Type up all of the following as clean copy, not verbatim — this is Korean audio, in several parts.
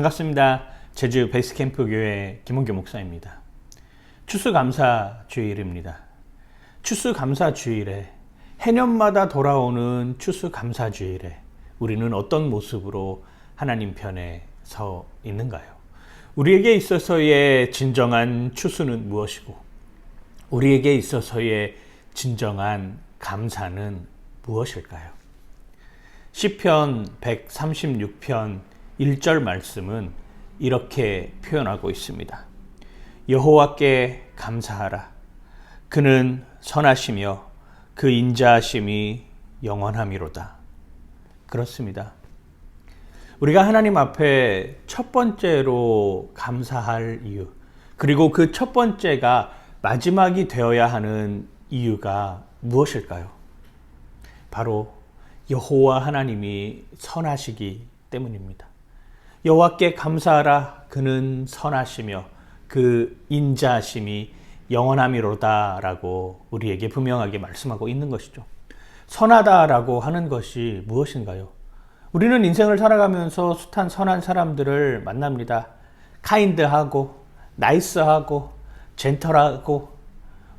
반갑습니다. 제주 베이스캠프 교회 김원교 목사입니다. 추수감사 주일입니다. 추수감사 주일에 해년마다 돌아오는 추수감사 주일에 우리는 어떤 모습으로 하나님 편에 서 있는가요? 우리에게 있어서의 진정한 추수는 무엇이고 우리에게 있어서의 진정한 감사는 무엇일까요? 시편 136편 1절 말씀은 이렇게 표현하고 있습니다. 여호와께 감사하라. 그는 선하시며 그 인자하심이 영원함이로다. 그렇습니다. 우리가 하나님 앞에 첫 번째로 감사할 이유, 그리고 그 첫 번째가 마지막이 되어야 하는 이유가 무엇일까요? 바로 여호와 하나님이 선하시기 때문입니다. 여호와께 감사하라. 그는 선하시며 그 인자하심이 영원함이로다 라고 우리에게 분명하게 말씀하고 있는 것이죠. 선하다라고 하는 것이 무엇인가요? 우리는 인생을 살아가면서 숱한 선한 사람들을 만납니다. 카인드하고 나이스하고 젠틀하고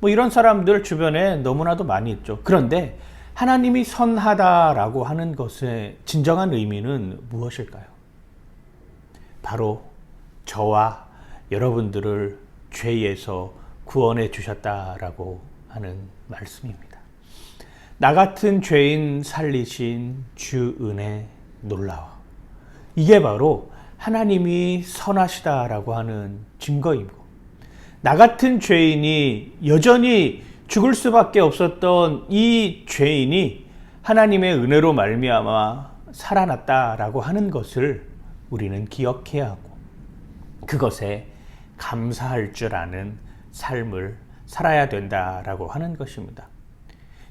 이런 사람들 주변에 너무나도 많이 있죠. 그런데 하나님이 선하다라고 하는 것의 진정한 의미는 무엇일까요? 바로 저와 여러분들을 죄에서 구원해 주셨다라고 하는 말씀입니다. 나 같은 죄인 살리신 주 은혜 놀라워. 이게 바로 하나님이 선하시다라고 하는 증거이고, 나 같은 죄인이 여전히 죽을 수밖에 없었던 이 죄인이 하나님의 은혜로 말미암아 살아났다라고 하는 것을 우리는 기억해야 하고 그것에 감사할 줄 아는 삶을 살아야 된다라고 하는 것입니다.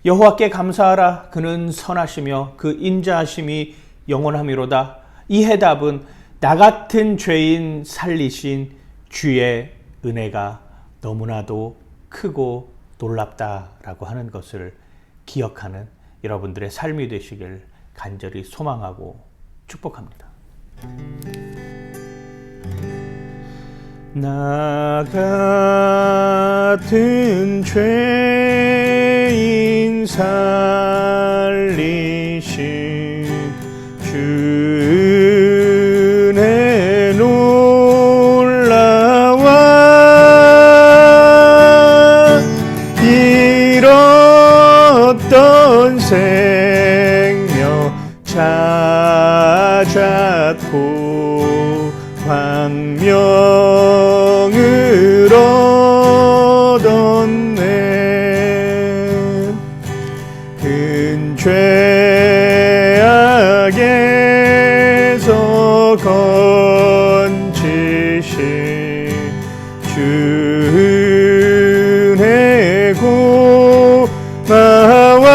여호와께 감사하라. 그는 선하시며 그 인자하심이 영원함이로다. 이 해답은 나 같은 죄인 살리신 주의 은혜가 너무나도 크고 놀랍다라고 하는 것을 기억하는 여러분들의 삶이 되시길 간절히 소망하고 축복합니다. 나 같은 죄인 살리신 주 은혜 놀라와. 잃었던 생명 찾았고 광명을 얻었네. 큰 죄악에서 건지신 주 은혜 고마워.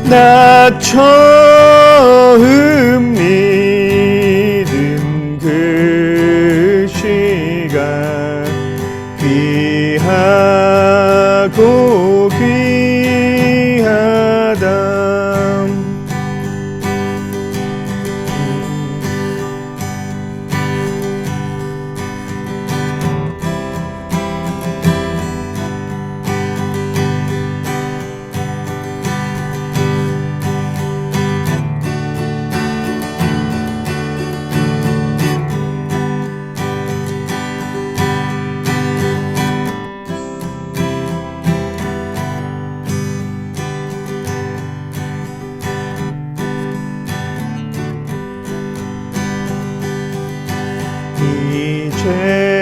나 처음 믿은 그 시간 귀하고 귀하다.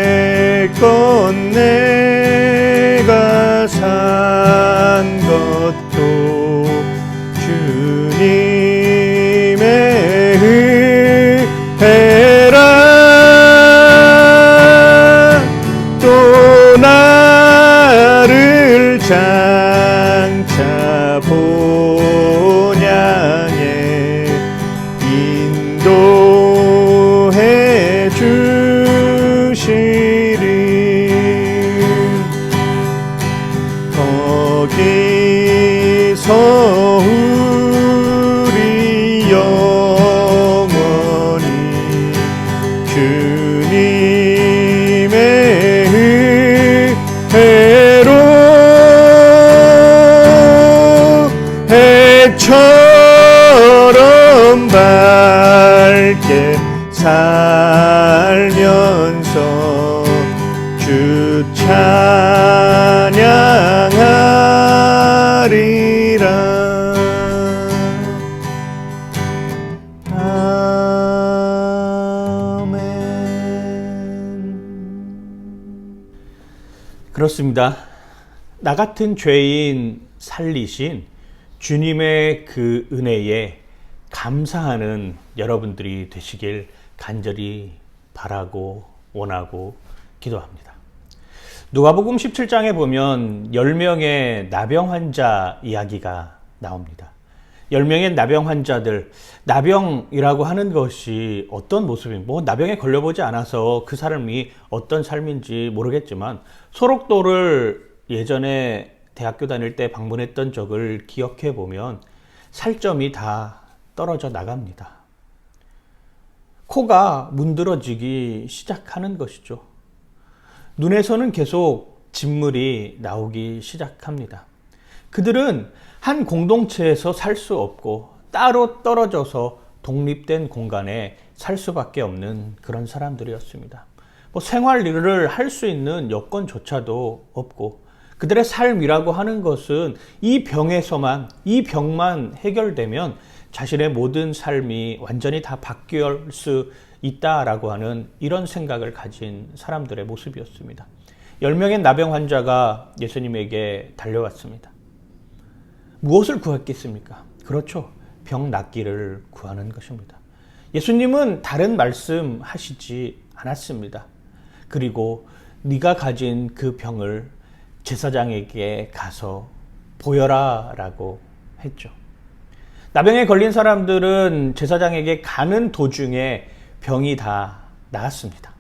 이제껏 내가 산 것도 주님의 은혜라. 또 나를 장차 본향에 인도해 주시리. 거기 찬양하리라. 그렇습니다. 나 같은 죄인 살리신 주님의 그 은혜에 감사하는 여러분들이 되시길 간절히 바라고 원하고 기도합니다. 누가복음 17장에 보면 10명의 나병 환자 이야기가 나옵니다. 10명의 나병 환자들, 나병이라고 하는 것이 어떤 모습인지, 나병에 걸려보지 않아서 그 사람이 어떤 삶인지 모르겠지만 소록도를 예전에 대학교 다닐 때 방문했던 적을 기억해 보면 살점이 다 떨어져 나갑니다. 코가 문드러지기 시작하는 것이죠. 눈에서는 계속 진물이 나오기 시작합니다. 그들은 한 공동체에서 살 수 없고 따로 떨어져서 독립된 공간에 살 수밖에 없는 그런 사람들이었습니다. 생활 일을 할 수 있는 여건조차도 없고 그들의 삶이라고 하는 것은 이 병만 해결되면 자신의 모든 삶이 완전히 다 바뀔 수 있다라고 하는 이런 생각을 가진 사람들의 모습이었습니다. 10명의 나병 환자가 예수님에게 달려왔습니다. 무엇을 구했겠습니까? 그렇죠. 병 낫기를 구하는 것입니다. 예수님은 다른 말씀 하시지 않았습니다. 그리고 네가 가진 그 병을 제사장에게 가서 보여라 라고 했죠. 나병에 걸린 사람들은 제사장에게 가는 도중에 병이 다 나았습니다.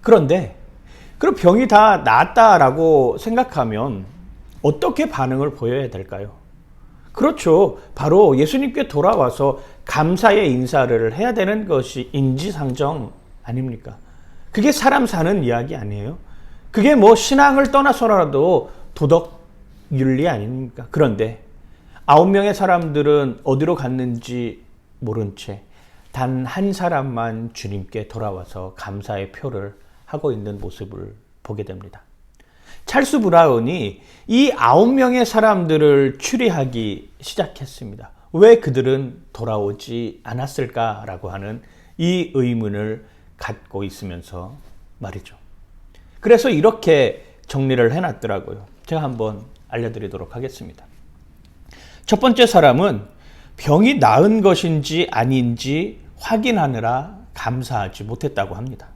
그런데 그 병이 다 나았다라고 생각하면 어떻게 반응을 보여야 될까요? 그렇죠. 바로 예수님께 돌아와서 감사의 인사를 해야 되는 것이 인지상정 아닙니까? 그게 사람 사는 이야기 아니에요? 그게 신앙을 떠나서라도 도덕 윤리 아닙니까? 그런데 9명의 사람들은 어디로 갔는지 모른 채 단 한 사람만 주님께 돌아와서 감사의 표를 하고 있는 모습을 보게 됩니다. 찰스 브라운이 이 9명의 사람들을 추리하기 시작했습니다. 왜 그들은 돌아오지 않았을까라고 하는 이 의문을 갖고 있으면서 말이죠. 그래서 이렇게 정리를 해놨더라고요. 제가 한번 알려드리도록 하겠습니다. 첫 번째 사람은 병이 나은 것인지 아닌지 확인하느라 감사하지 못했다고 합니다.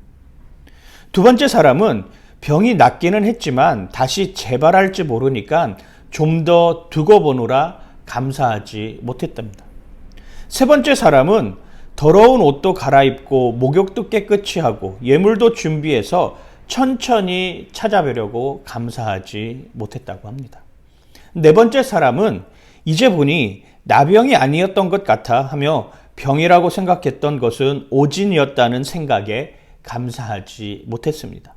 두 번째 사람은 병이 낫기는 했지만 다시 재발할지 모르니까 좀 더 두고 보느라 감사하지 못했답니다. 세 번째 사람은 더러운 옷도 갈아입고 목욕도 깨끗이 하고 예물도 준비해서 천천히 찾아뵈려고 감사하지 못했다고 합니다. 네 번째 사람은 이제 보니 나병이 아니었던 것 같아 하며 병이라고 생각했던 것은 오진이었다는 생각에 감사하지 못했습니다.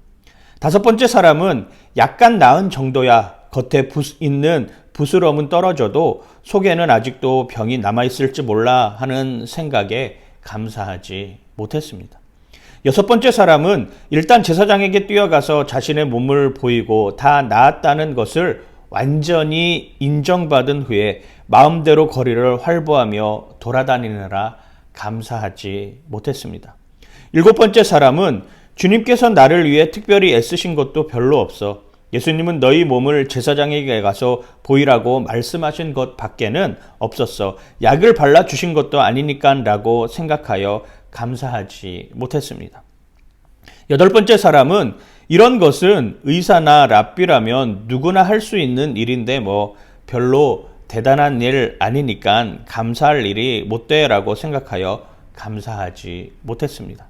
다섯 번째 사람은 약간 나은 정도야 겉에 있는 부스럼은 떨어져도 속에는 아직도 병이 남아있을지 몰라 하는 생각에 감사하지 못했습니다. 여섯 번째 사람은 일단 제사장에게 뛰어가서 자신의 몸을 보이고 다 나았다는 것을 완전히 인정받은 후에 마음대로 거리를 활보하며 돌아다니느라 감사하지 못했습니다. 일곱 번째 사람은 주님께서 나를 위해 특별히 애쓰신 것도 별로 없어. 예수님은 너희 몸을 제사장에게 가서 보이라고 말씀하신 것 밖에는 없었어. 약을 발라주신 것도 아니니까 라고 생각하여 감사하지 못했습니다. 여덟 번째 사람은 이런 것은 의사나 랍비라면 누구나 할 수 있는 일인데 별로 대단한 일 아니니까 감사할 일이 못 돼라고 생각하여 감사하지 못했습니다.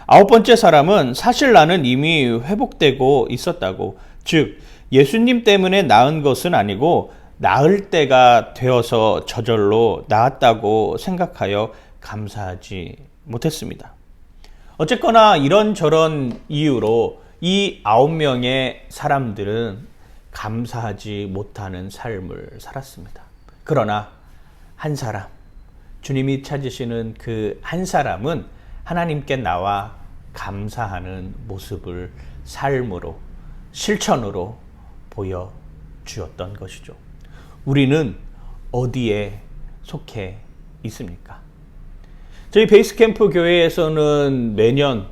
아홉 번째 사람은 사실 나는 이미 회복되고 있었다고, 즉 예수님 때문에 나은 것은 아니고 나을 때가 되어서 저절로 나았다고 생각하여 감사하지 못했습니다. 어쨌거나 이런저런 이유로 이 9명의 사람들은 감사하지 못하는 삶을 살았습니다. 그러나 한 사람, 주님이 찾으시는 그 한 사람은 하나님께 나와 감사하는 모습을 삶으로 실천으로 보여주었던 것이죠. 우리는 어디에 속해 있습니까? 저희 베이스캠프 교회에서는 매년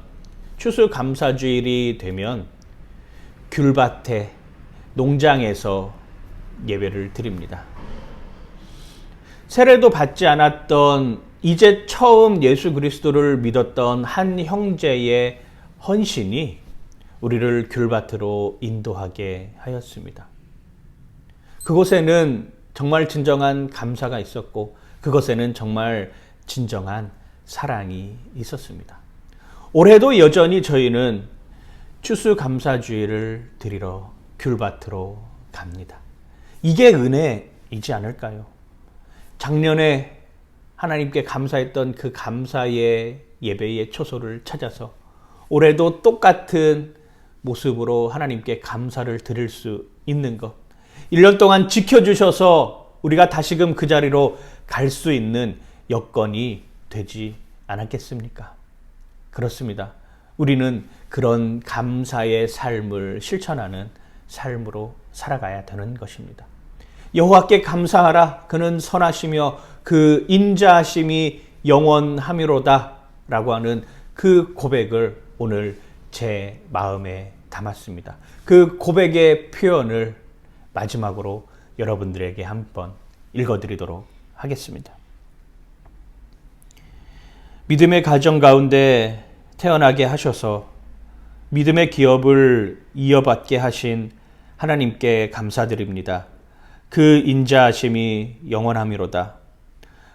추수감사주일이 되면 귤밭에 농장에서 예배를 드립니다. 세례도 받지 않았던 이제 처음 예수 그리스도를 믿었던 한 형제의 헌신이 우리를 귤밭으로 인도하게 하였습니다. 그곳에는 정말 진정한 감사가 있었고 그것에는 정말 진정한 사랑이 있었습니다. 올해도 여전히 저희는 추수감사주일을 드리러 귤밭으로 갑니다. 이게 은혜이지 않을까요? 작년에 하나님께 감사했던 그 감사의 예배의 초소를 찾아서 올해도 똑같은 모습으로 하나님께 감사를 드릴 수 있는 것, 1년 동안 지켜주셔서 우리가 다시금 그 자리로 갈 수 있는 여건이 되지 않았겠습니까? 그렇습니다. 우리는 그런 감사의 삶을 실천하는 삶으로 살아가야 되는 것입니다. 여호와께 감사하라. 그는 선하시며 그 인자하심이 영원하미로다 라고 하는 그 고백을 오늘 제 마음에 담았습니다. 그 고백의 표현을 마지막으로 여러분들에게 한번 읽어드리도록 하겠습니다. 믿음의 가정 가운데 태어나게 하셔서 믿음의 기업을 이어받게 하신 하나님께 감사드립니다. 그 인자하심이 영원하미로다.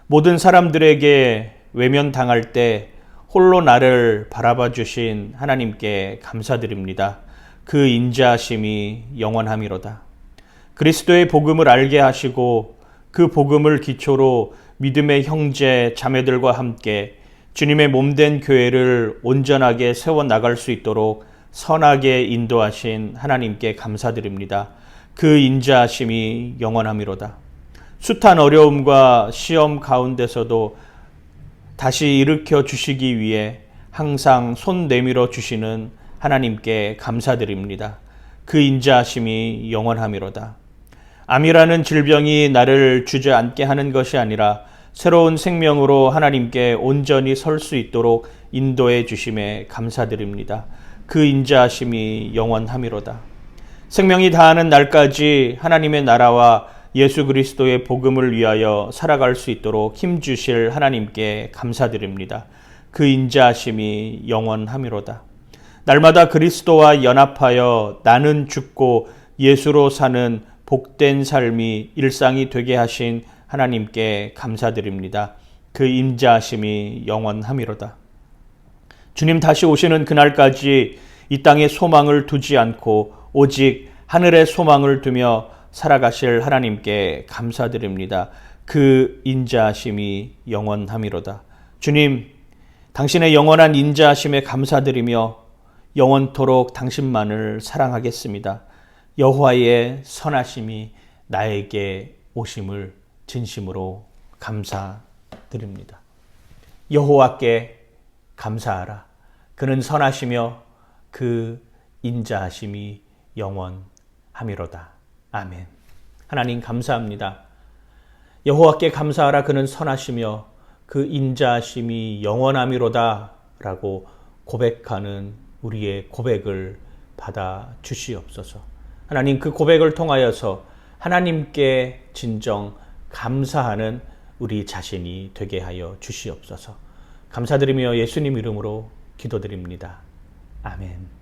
모든 사람들에게 외면당할 때 홀로 나를 바라봐 주신 하나님께 감사드립니다. 그 인자하심이 영원하미로다. 그리스도의 복음을 알게 하시고 그 복음을 기초로 믿음의 형제 자매들과 함께 주님의 몸된 교회를 온전하게 세워나갈 수 있도록 선하게 인도하신 하나님께 감사드립니다. 그 인자하심이 영원하미로다. 숱한 어려움과 시험 가운데서도 다시 일으켜 주시기 위해 항상 손 내밀어 주시는 하나님께 감사드립니다. 그 인자하심이 영원하미로다. 암이라는 질병이 나를 주저앉게 하는 것이 아니라 새로운 생명으로 하나님께 온전히 설 수 있도록 인도해 주심에 감사드립니다. 그 인자하심이 영원하미로다. 생명이 다하는 날까지 하나님의 나라와 예수 그리스도의 복음을 위하여 살아갈 수 있도록 힘주실 하나님께 감사드립니다. 그 인자하심이 영원하미로다. 날마다 그리스도와 연합하여 나는 죽고 예수로 사는 복된 삶이 일상이 되게 하신 하나님께 감사드립니다. 그 인자하심이 영원하미로다. 주님 다시 오시는 그날까지 이 땅에 소망을 두지 않고 오직 하늘에 소망을 두며 살아가실 하나님께 감사드립니다. 그 인자하심이 영원하미로다. 주님, 당신의 영원한 인자하심에 감사드리며 영원토록 당신만을 사랑하겠습니다. 여호와의 선하심이 나에게 오심을 진심으로 감사드립니다. 여호와께 감사하라. 그는 선하시며 그 인자하심이 영원하미로다. 아멘. 하나님 감사합니다. 여호와께 감사하라. 그는 선하시며 그 인자하심이 영원하미로다 라고 고백하는 우리의 고백을 받아 주시옵소서. 하나님 그 고백을 통하여서 하나님께 진정 감사하는 우리 자신이 되게 하여 주시옵소서. 감사드리며 예수님 이름으로 기도드립니다. 아멘.